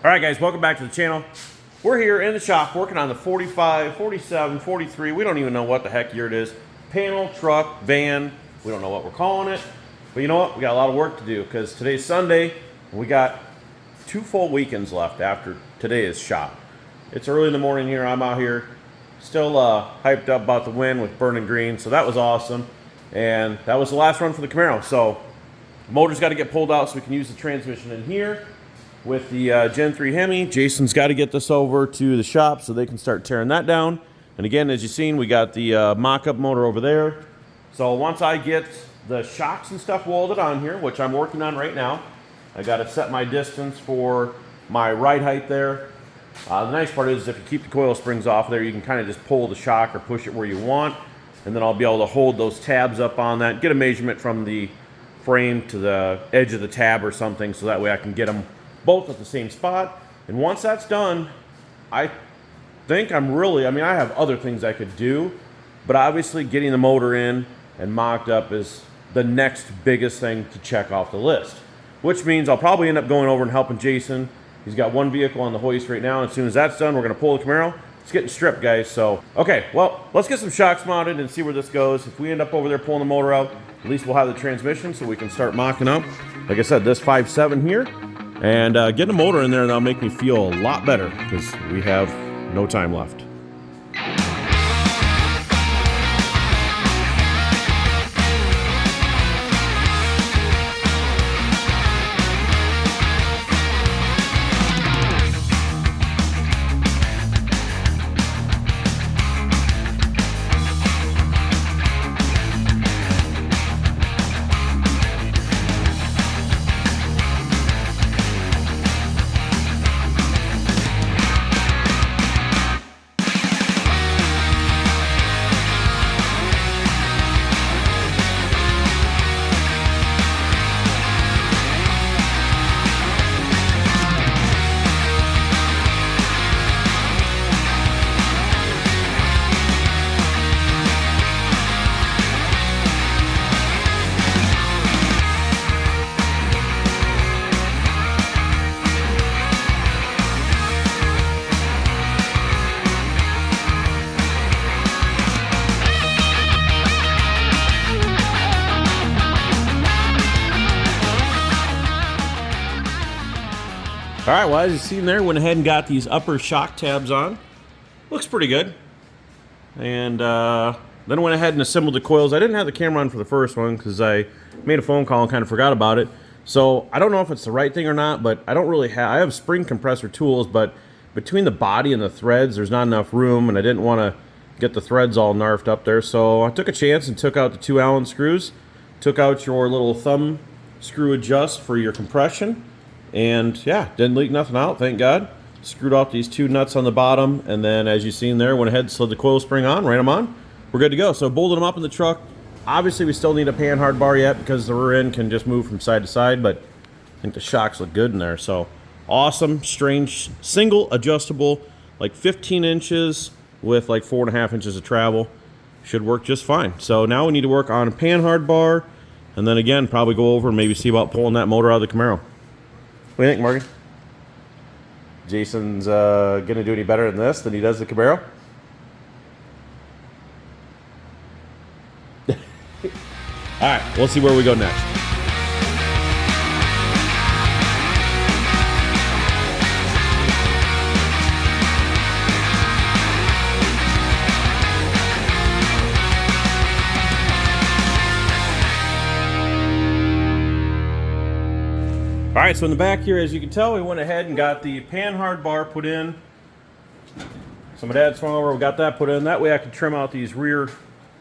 All right, guys, welcome back to the channel. We're here in the shop working on the 45, 47, 43. We don't even know what the heck year it is. Panel, truck, van. We don't know what we're calling it. But you know what? We got a lot of work to do because today's Sunday. And we got 2 full weekends left after today's shop. It's early in the morning here. I'm out here still hyped up about the win with burning green. So that was awesome. And that was the last run for the Camaro. So the motor's got to get pulled out so we can use the transmission in here. With the Gen 3 Hemi, Jason's got to get this over to the shop so they can start tearing that down. And again, as you've seen, we got the mock-up motor over there. So once I get the shocks and stuff welded on here, which I'm working on right now, I got to set my distance for my ride height there. The nice part is if you keep the coil springs off there, you can kind of just pull the shock or push it where you want. And then I'll be able to hold those tabs up on that, get a measurement from the frame to the edge of the tab or something, so that way I can get them both at the same spot. And once that's done, I think I have other things I could do, but obviously getting the motor in and mocked up is the next biggest thing to check off the list, which means I'll probably end up going over and helping Jason. He's got one vehicle on the hoist right now, and as soon as that's done, we're gonna pull the Camaro. It's getting stripped, guys. So, okay, well, let's get some shocks mounted and see where this goes. If we end up over there pulling the motor out, at least we'll have the transmission so we can start mocking up. Like I said, this 5.7 here. And getting a motor in there, that'll make me feel a lot better because we have no time left. All right, well, as you've seen there, went ahead and got these upper shock tabs on. Looks pretty good. And then went ahead and assembled the coils. I didn't have the camera on for the first one because I made a phone call and kind of forgot about it. So I don't know if it's the right thing or not, but I don't really have, I have spring compressor tools, but between the body and the threads, there's not enough room, and I didn't want to get the threads all narfed up there. So I took a chance and took out the 2 Allen screws, took out your little thumb screw adjust for your compression. And yeah, didn't leak nothing out, thank God. Screwed off these 2 nuts on the bottom, and then as you've seen there, went ahead and slid the coil spring on, ran them on. We're good to go. So bolted them up in the truck. Obviously we still need a pan hard bar yet because the rear end can just move from side to side, but I think the shocks look good in there. So awesome, strange, single adjustable, like 15 inches with like 4.5 inches of travel. Should work just fine. So now we need to work on a pan hard bar, and then again, probably go over and maybe see about pulling that motor out of the Camaro. What do you think, Morgan? Jason's gonna do any better than this than he does the Camaro? All right, we'll see where we go next. All right, so in the back here, as you can tell, we went ahead and got the pan hard bar put in. Some of that swung over, we got that put in. That way I can trim out these rear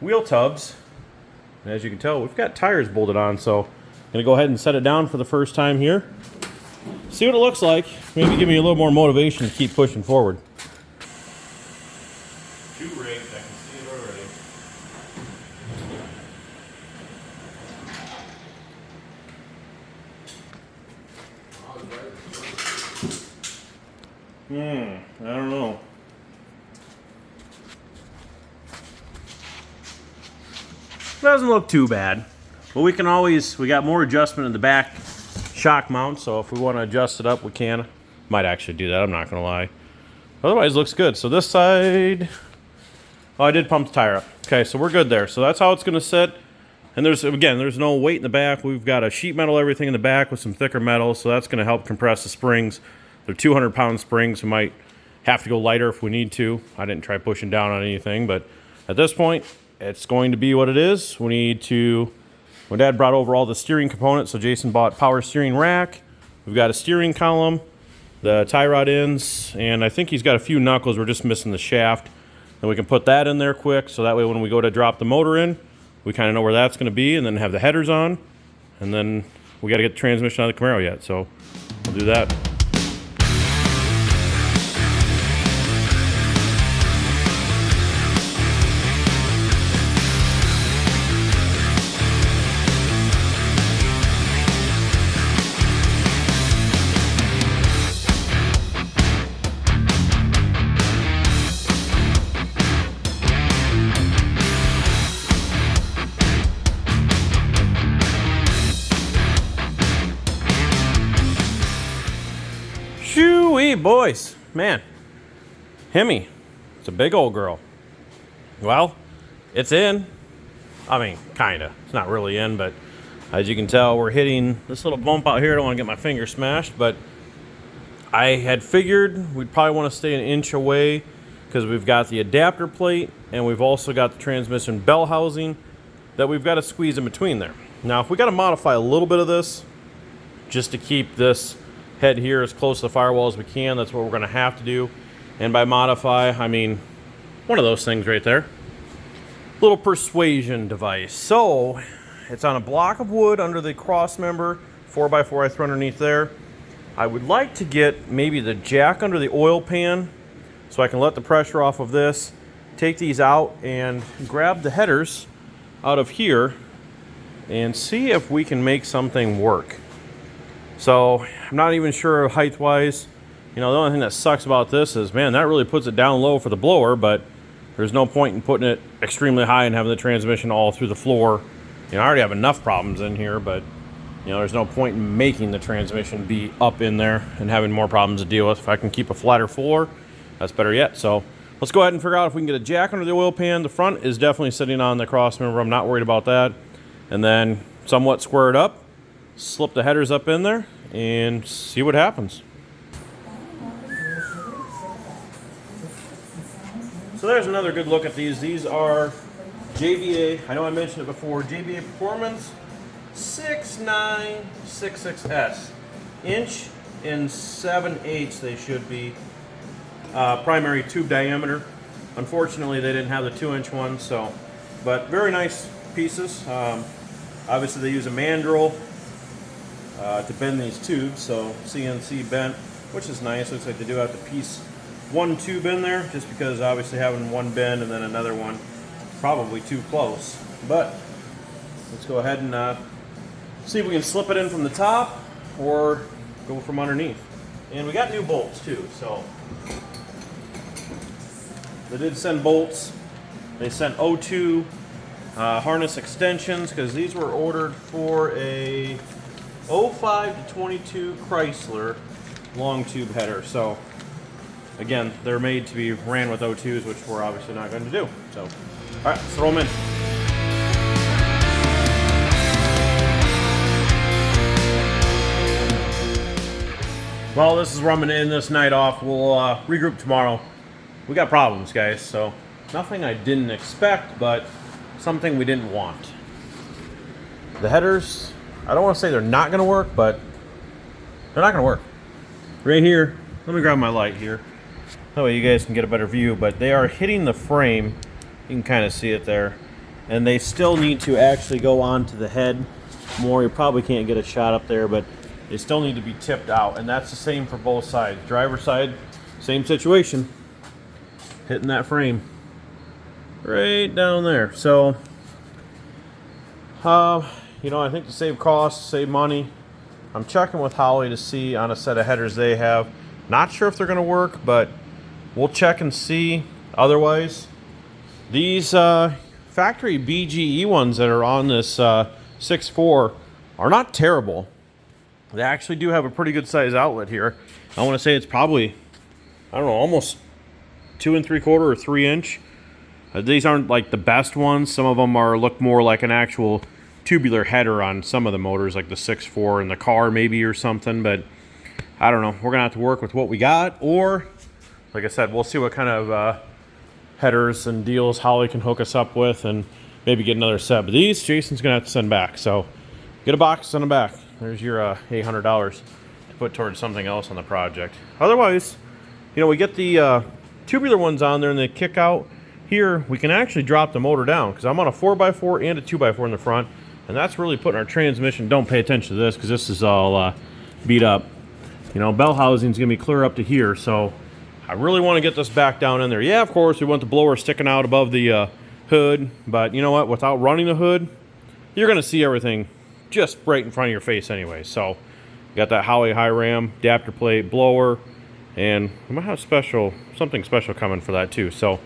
wheel tubs. And as you can tell, we've got tires bolted on, so I'm gonna go ahead and set it down for the first time here. See what it looks like. Maybe give me a little more motivation to keep pushing forward. 2 rigs, I can see it already. I don't know. Doesn't look too bad. But we can always, we got more adjustment in the back shock mount, so if we want to adjust it up, we can. Might actually do that, I'm not gonna lie. Otherwise, looks good. So this side, oh, I did pump the tire up. Okay, so we're good there. So that's how it's gonna sit. And there's no weight in the back. We've got a sheet metal everything in the back with some thicker metal, so that's gonna help compress the springs. They're 200-pound springs. We might have to go lighter if we need to. I didn't try pushing down on anything, but at this point, it's going to be what it is. My dad brought over all the steering components, so Jason bought power steering rack. We've got a steering column, the tie rod ends, and I think he's got a few knuckles. We're just missing the shaft. And we can put that in there quick, so that way when we go to drop the motor in, we kind of know where that's going to be, and then have the headers on. And then we got to get the transmission out of the Camaro yet, so we'll do that. Shoo-wee, boys. Man, Hemi, it's a big old girl. Well, it's in. I mean, kinda. It's not really in, but as you can tell, we're hitting this little bump out here. I don't want to get my finger smashed, but I had figured we'd probably want to stay an inch away because we've got the adapter plate and we've also got the transmission bell housing that we've got to squeeze in between there. Now, if we got to modify a little bit of this just to keep this head here as close to the firewall as we can, that's what we're going to have to do. And by modify, I mean one of those things right there. Little persuasion device. So it's on a block of wood under the cross member, 4x4 I threw underneath there. I would like to get maybe the jack under the oil pan so I can let the pressure off of this, take these out and grab the headers out of here and see if we can make something work. So I'm not even sure height-wise. You know, the only thing that sucks about this is, man, that really puts it down low for the blower, but there's no point in putting it extremely high and having the transmission all through the floor. You know, I already have enough problems in here, but, you know, there's no point in making the transmission be up in there and having more problems to deal with. If I can keep a flatter floor, that's better yet. So let's go ahead and figure out if we can get a jack under the oil pan. The front is definitely sitting on the cross member. I'm not worried about that. And then somewhat square it up, slip the headers up in there, and see what happens. So there's another good look at these. These are JVA, I know I mentioned it before, JVA Performance 6966S. Inch and 7/8 they should be. Primary tube diameter. Unfortunately, they didn't have the 2-inch one, so, but very nice pieces. Obviously, they use a mandrel to bend these tubes, so CNC bent, which is nice. Looks like they do have to piece one tube in there, just because obviously having one bend and then another one, probably too close. But let's go ahead and see if we can slip it in from the top or go from underneath. And we got new bolts too, so they did send bolts. They sent O2 harness extensions because these were ordered for a 05 to 22 Chrysler long tube header. So again, they're made to be ran with O2s, which we're obviously not going to do. So, all right, let's throw them in. Well, this is where I'm going to end this night off. We'll regroup tomorrow. We got problems, guys, so nothing I didn't expect, but something we didn't want. The headers, I don't want to say they're not going to work, but they're not going to work. Right here, let me grab my light here. That way you guys can get a better view, but they are hitting the frame. You can kind of see it there. And they still need to actually go onto the head more. You probably can't get a shot up there, but they still need to be tipped out. And that's the same for both sides. Driver side, same situation. Hitting that frame right down there. So, you know, I think to save costs, save money, I'm checking with Holly to see on a set of headers they have. Not sure if they're going to work, but we'll check and see. Otherwise, these factory BGE ones that are on this 6.4 are not terrible. They actually do have a pretty good size outlet here. I want to say it's probably, I don't know, almost 2 3/4 or 3 inch. These aren't like the best ones. Some of them look more like an actual tubular header on some of the motors, like the 6.4 in the car maybe or something. But I don't know. We're gonna have to work with what we got, or like I said, we'll see what kind of headers and deals Holly can hook us up with, and maybe get another set. But these, Jason's gonna have to send back. So get a box, send them back. There's your $800 to put towards something else on the project. Otherwise, you know, we get the tubular ones on there and they kick out. Here, we can actually drop the motor down because I'm on a 4x4 and a 2x4 in the front, and that's really putting our transmission. Don't pay attention to this because this is all beat up. You know, bell housing's gonna be clear up to here, so I really want to get this back down in there. Yeah, of course, we want the blower sticking out above the hood, but you know what? Without running the hood, you're gonna see everything just right in front of your face anyway. So, you got that Holley high ram, adapter plate, blower, and we might have something special coming for that too. So,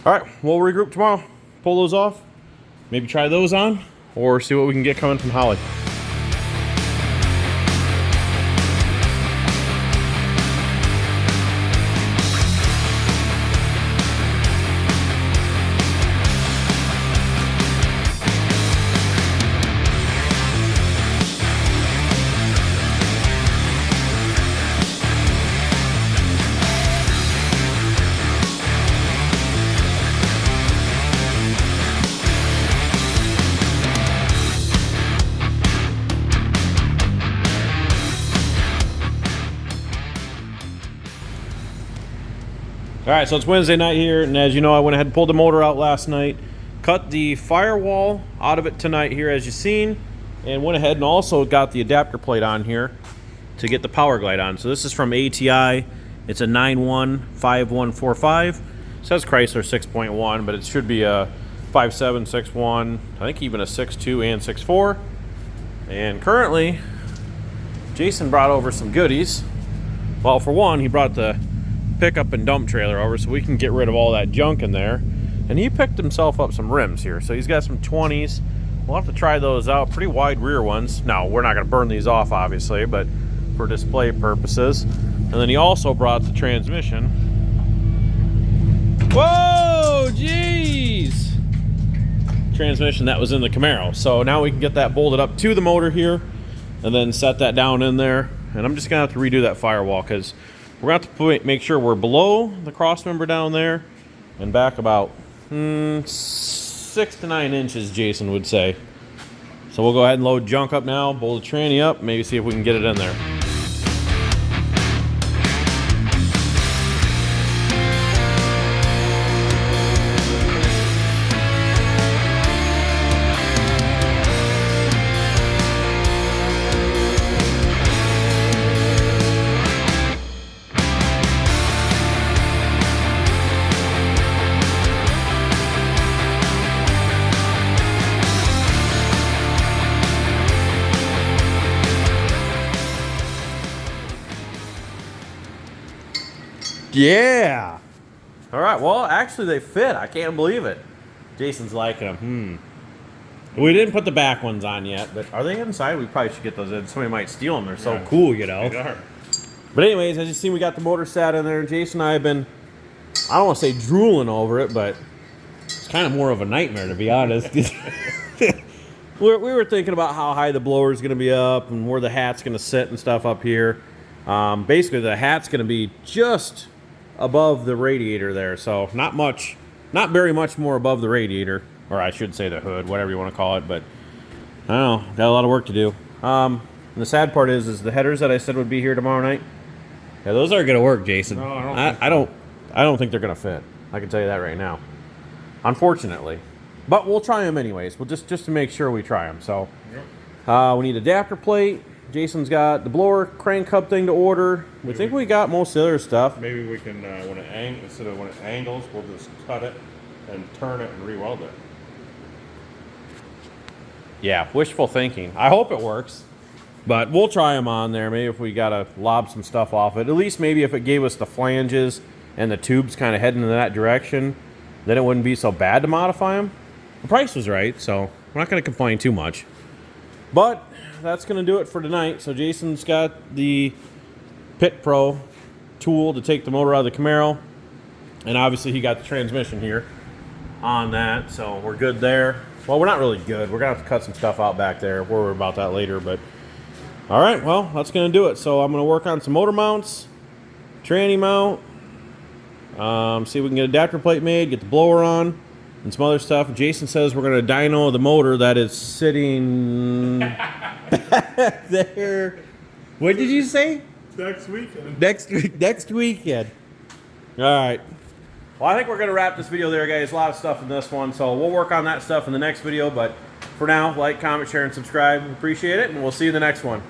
all right, we'll regroup tomorrow, pull those off, maybe try those on, or see what we can get coming from Holley. All right, so it's Wednesday night here, and as you know, I went ahead and pulled the motor out last night, cut the firewall out of it tonight here, as you've seen, and went ahead and also got the adapter plate on here to get the power glide on. So this is from ATI. It's a 915145. It says Chrysler 6.1, but it should be a 5.7, 6.1, I think even a 6.2 and 6.4. And currently, Jason brought over some goodies. Well, for one, he brought the pickup and dump trailer over so we can get rid of all that junk in there, and he picked himself up some rims here. So he's got some 20s. We'll have to try those out. Pretty wide rear ones. Now we're not going to burn these off obviously, but for display purposes. And then he also brought the transmission. Whoa, jeez, transmission that was in the Camaro. So now we can get that bolted up to the motor here and then set that down in there. And I'm just gonna have to redo that firewall because we're going to have to make sure we're below the cross member down there and back about 6 to 9 inches, Jason would say. So we'll go ahead and load junk up now, bolt the tranny up, maybe see if we can get it in there. Yeah. All right. Well, actually, they fit. I can't believe it. Jason's liking them. We didn't put the back ones on yet, but are they inside? We probably should get those in. Somebody might steal them. They're so cool, you know. They are. But anyways, as you see, we got the motor sat in there. Jason and I have been, I don't want to say drooling over it, but it's kind of more of a nightmare, to be honest. We were thinking about how high the blower is going to be up and where the hat's going to sit and stuff up here. Basically, the hat's going to be just above the radiator there, so not very much more above the radiator, or I should say the hood, whatever you want to call it. But I don't know, got a lot of work to do. And the sad part is the headers that I said would be here tomorrow night. Yeah, those aren't gonna work, Jason. No, I don't think they're gonna fit. I can tell you that right now, unfortunately. But we'll try them anyways. We'll just to make sure we try them. So we need adapter plate. Jason's got the blower crank hub thing to order. We think we got most of the other stuff. Maybe we can, instead of when it angles, we'll just cut it and turn it and re-weld it. Yeah, wishful thinking. I hope it works. But we'll try them on there. Maybe if we got to lob some stuff off it. At least maybe if it gave us the flanges and the tubes kind of heading in that direction, then it wouldn't be so bad to modify them. The price was right, so we're not going to complain too much. But that's going to do it for tonight. So Jason's got the Pit Pro tool to take the motor out of the Camaro. And obviously he got the transmission here on that, so we're good there. Well, we're not really good. We're going to have to cut some stuff out back there. We'll worry about that later, but all right, well, that's going to do it. So I'm going to work on some motor mounts, tranny mount, see if we can get an adapter plate made, get the blower on, and some other stuff. Jason says we're going to dyno the motor that is sitting back there. What did you say? Next weekend. Next weekend. All right. Well, I think we're going to wrap this video there, guys. A lot of stuff in this one, so we'll work on that stuff in the next video. But for now, like, comment, share, and subscribe. Appreciate it, and we'll see you in the next one.